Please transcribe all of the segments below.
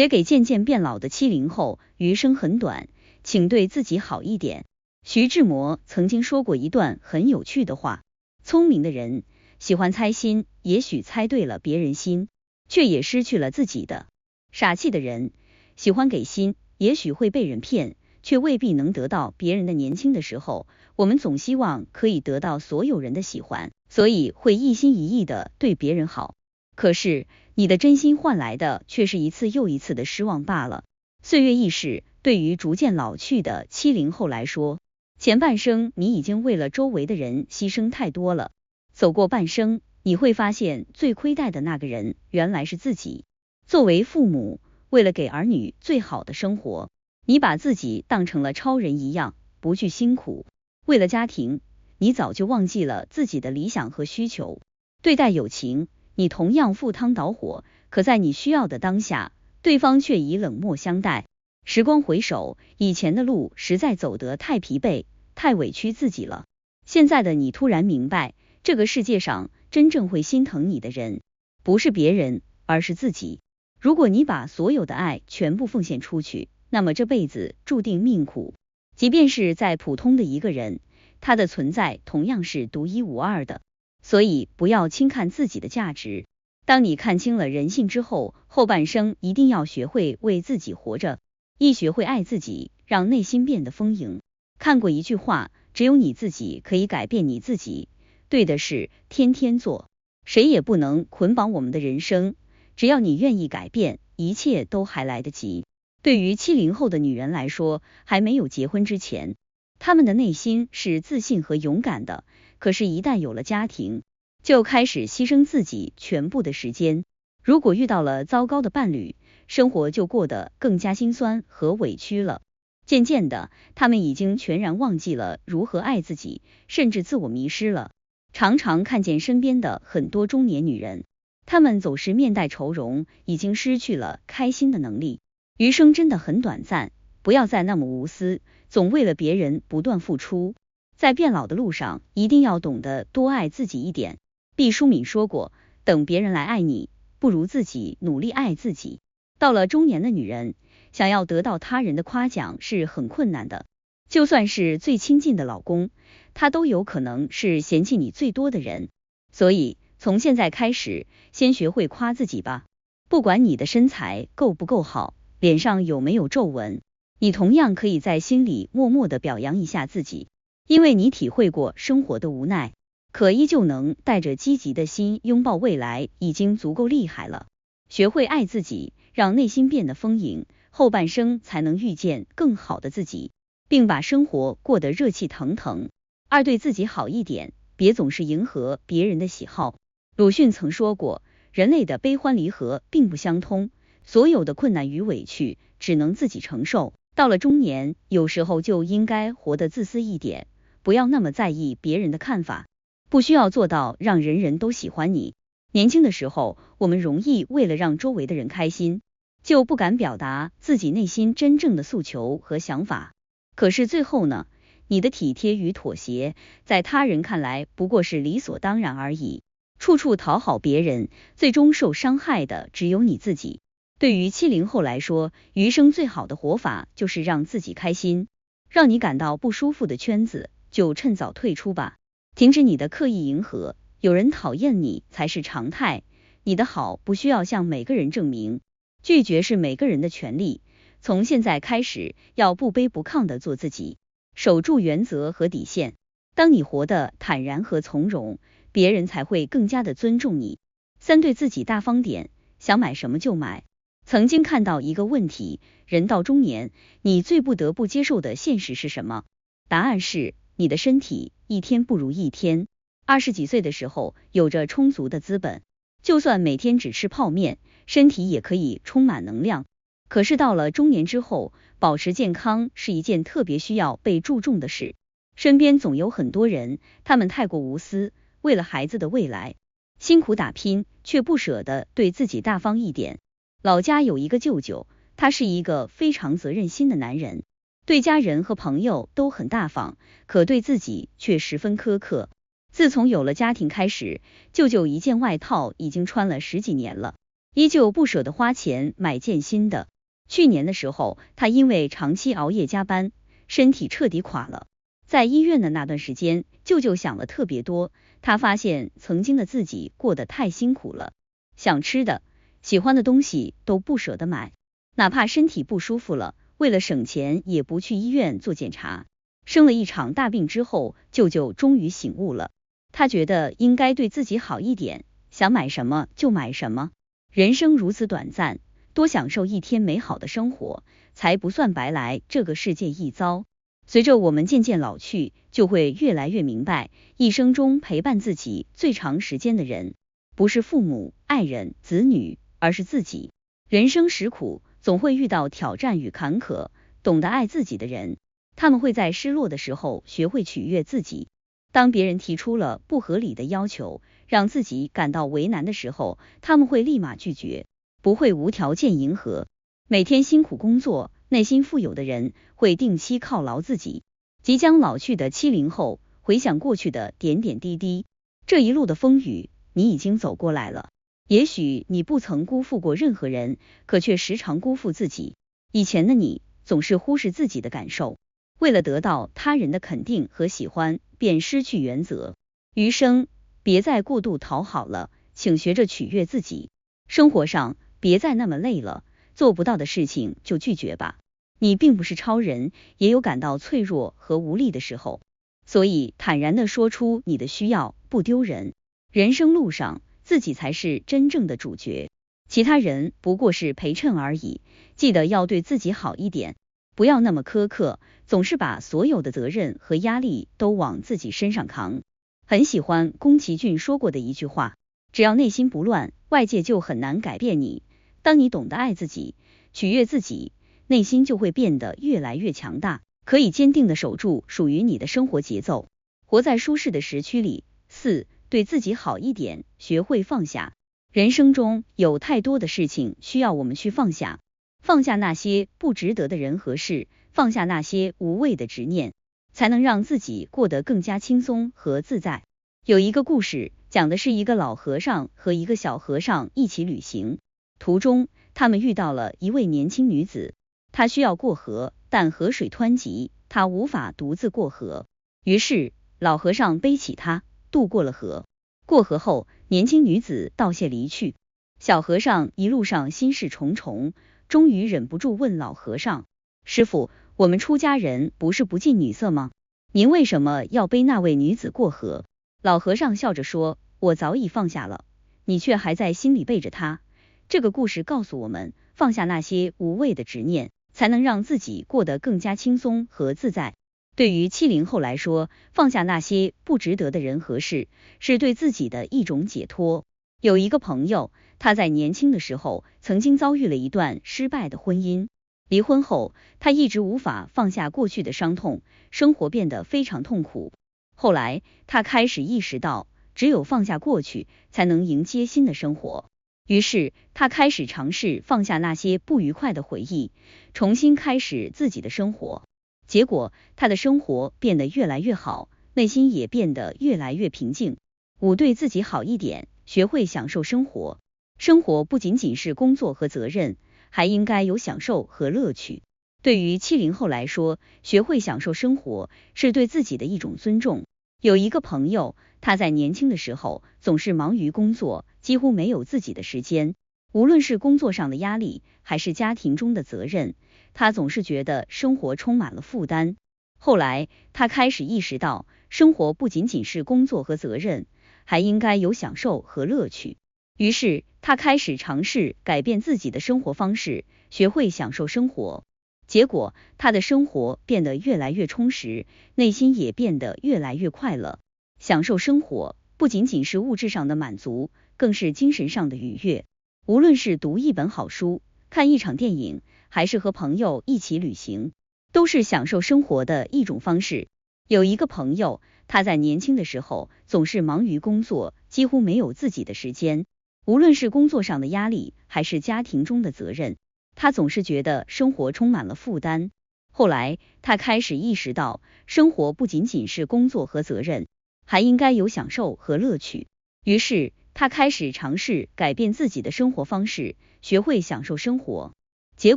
写给渐渐变老的70后，余生很短，请对自己好一点。徐志摩曾经说过一段很有趣的话，聪明的人喜欢猜心，也许猜对了别人心，却也失去了自己的；傻气的人喜欢给心，也许会被人骗，却未必能得到别人的。年轻的时候，我们总希望可以得到所有人的喜欢，所以会一心一意的对别人好。可是你的真心换来的却是一次又一次的失望罢了。岁月易逝，对于逐渐老去的70后来说，前半生你已经为了周围的人牺牲太多了，走过半生，你会发现最亏待的那个人原来是自己。作为父母，为了给儿女最好的生活，你把自己当成了超人一样，不去辛苦。为了家庭，你早就忘记了自己的理想和需求。对待友情，你同样赴汤蹈火，可在你需要的当下，对方却以冷漠相待。时光回首，以前的路实在走得太疲惫，太委屈自己了。现在的你突然明白，这个世界上真正会心疼你的人，不是别人，而是自己。如果你把所有的爱全部奉献出去，那么这辈子注定命苦。即便是再普通的一个人，他的存在同样是独一无二的。所以不要轻看自己的价值。当你看清了人性之后，后半生一定要学会为自己活着，一学会爱自己，让内心变得丰盈。看过一句话，只有你自己可以改变你自己，对的事天天做，谁也不能捆绑我们的人生，只要你愿意改变，一切都还来得及。对于70后的女人来说，还没有结婚之前，她们的内心是自信和勇敢的，可是一旦有了家庭，就开始牺牲自己全部的时间。如果遇到了糟糕的伴侣，生活就过得更加心酸和委屈了。渐渐的，他们已经全然忘记了如何爱自己，甚至自我迷失了。常常看见身边的很多中年女人，她们总是面带愁容，已经失去了开心的能力。余生真的很短暂，不要再那么无私，总为了别人不断付出。在变老的路上，一定要懂得多爱自己一点。毕淑敏说过，等别人来爱你，不如自己努力爱自己。到了中年的女人，想要得到他人的夸奖是很困难的，就算是最亲近的老公，他都有可能是嫌弃你最多的人。所以从现在开始，先学会夸自己吧。不管你的身材够不够好，脸上有没有皱纹，你同样可以在心里默默的表扬一下自己，因为你体会过生活的无奈，可依旧能带着积极的心拥抱未来，已经足够厉害了。学会爱自己，让内心变得丰盈，后半生才能遇见更好的自己，并把生活过得热气腾腾。二，对自己好一点，别总是迎合别人的喜好。鲁迅曾说过，人类的悲欢离合并不相通，所有的困难与委屈只能自己承受。到了中年，有时候就应该活得自私一点，不要那么在意别人的看法，不需要做到让人人都喜欢你。年轻的时候，我们容易为了让周围的人开心，就不敢表达自己内心真正的诉求和想法。可是最后呢，你的体贴与妥协，在他人看来不过是理所当然而已。处处讨好别人，最终受伤害的只有你自己。对于70后来说，余生最好的活法就是让自己开心。让你感到不舒服的圈子，就趁早退出吧。停止你的刻意迎合，有人讨厌你才是常态。你的好不需要向每个人证明，拒绝是每个人的权利。从现在开始，要不卑不亢的做自己，守住原则和底线。当你活得坦然和从容，别人才会更加的尊重你。三，对自己大方点，想买什么就买。曾经看到一个问题，人到中年，你最不得不接受的现实是什么？答案是，你的身体一天不如一天。20几岁的时候，有着充足的资本，就算每天只吃泡面，身体也可以充满能量。可是到了中年之后，保持健康是一件特别需要被注重的事。身边总有很多人，他们太过无私，为了孩子的未来，辛苦打拼，却不舍得对自己大方一点。老家有一个舅舅，他是一个非常责任心的男人，对家人和朋友都很大方，可对自己却十分苛刻。自从有了家庭开始，舅舅一件外套已经穿了10几年了，依旧不舍得花钱买件新的。去年的时候，他因为长期熬夜加班，身体彻底垮了。在医院的那段时间，舅舅想了特别多，他发现曾经的自己过得太辛苦了，想吃的、喜欢的东西都不舍得买，哪怕身体不舒服了，为了省钱也不去医院做检查。生了一场大病之后，舅舅终于醒悟了，他觉得应该对自己好一点，想买什么就买什么。人生如此短暂，多享受一天美好的生活，才不算白来这个世界一遭。随着我们渐渐老去，就会越来越明白，一生中陪伴自己最长时间的人，不是父母、爱人、子女，而是自己。人生实苦，总会遇到挑战与坎坷，懂得爱自己的人，他们会在失落的时候学会取悦自己。当别人提出了不合理的要求，让自己感到为难的时候，他们会立马拒绝，不会无条件迎合。每天辛苦工作，内心富有的人会定期犒劳自己。即将老去的70后，回想过去的点点滴滴，这一路的风雨，你已经走过来了。也许你不曾辜负过任何人，可却时常辜负自己。以前的你，总是忽视自己的感受，为了得到他人的肯定和喜欢，便失去原则。余生，别再过度讨好了，请学着取悦自己。生活上，别再那么累了，做不到的事情就拒绝吧。你并不是超人，也有感到脆弱和无力的时候，所以坦然地说出你的需要，不丢人。人生路上，自己才是真正的主角，其他人不过是陪衬而已。记得要对自己好一点，不要那么苛刻，总是把所有的责任和压力都往自己身上扛。很喜欢宫崎骏说过的一句话，只要内心不乱，外界就很难改变你。当你懂得爱自己，取悦自己，内心就会变得越来越强大，可以坚定地守住属于你的生活节奏，活在舒适的时区里。4. 对自己好一点，学会放下。人生中有太多的事情需要我们去放下，放下那些不值得的人和事，放下那些无谓的执念，才能让自己过得更加轻松和自在。有一个故事，讲的是一个老和尚和一个小和尚一起旅行，途中他们遇到了一位年轻女子，她需要过河，但河水湍急，她无法独自过河，于是老和尚背起她，渡过了河。过河后，年轻女子道谢离去，小和尚一路上心事重重，终于忍不住问老和尚：师傅，我们出家人不是不近女色吗？您为什么要背那位女子过河？老和尚笑着说：我早已放下了，你却还在心里背着她。这个故事告诉我们，放下那些无谓的执念，才能让自己过得更加轻松和自在。对于70后来说，放下那些不值得的人和事，是对自己的一种解脱。有一个朋友，他在年轻的时候曾经遭遇了一段失败的婚姻，离婚后，他一直无法放下过去的伤痛，生活变得非常痛苦。后来，他开始意识到，只有放下过去，才能迎接新的生活。于是，他开始尝试放下那些不愉快的回忆，重新开始自己的生活。结果，他的生活变得越来越好，内心也变得越来越平静。5. 对自己好一点，学会享受生活。生活不仅仅是工作和责任，还应该有享受和乐趣。对于70后来说，学会享受生活是对自己的一种尊重。有一个朋友，他在年轻的时候总是忙于工作，几乎没有自己的时间。无论是工作上的压力，还是家庭中的责任，他总是觉得生活充满了负担。后来，他开始意识到，生活不仅仅是工作和责任，还应该有享受和乐趣。于是，他开始尝试改变自己的生活方式，学会享受生活。结果，他的生活变得越来越充实，内心也变得越来越快乐。享受生活不仅仅是物质上的满足，更是精神上的愉悦。无论是读一本好书，看一场电影，还是和朋友一起旅行，都是享受生活的一种方式。有一个朋友，他在年轻的时候总是忙于工作，几乎没有自己的时间。无论是工作上的压力，还是家庭中的责任，他总是觉得生活充满了负担。后来，他开始意识到，生活不仅仅是工作和责任，还应该有享受和乐趣。于是，他开始尝试改变自己的生活方式，学会享受生活。结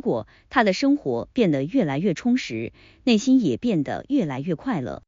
果，他的生活变得越来越充实，内心也变得越来越快乐。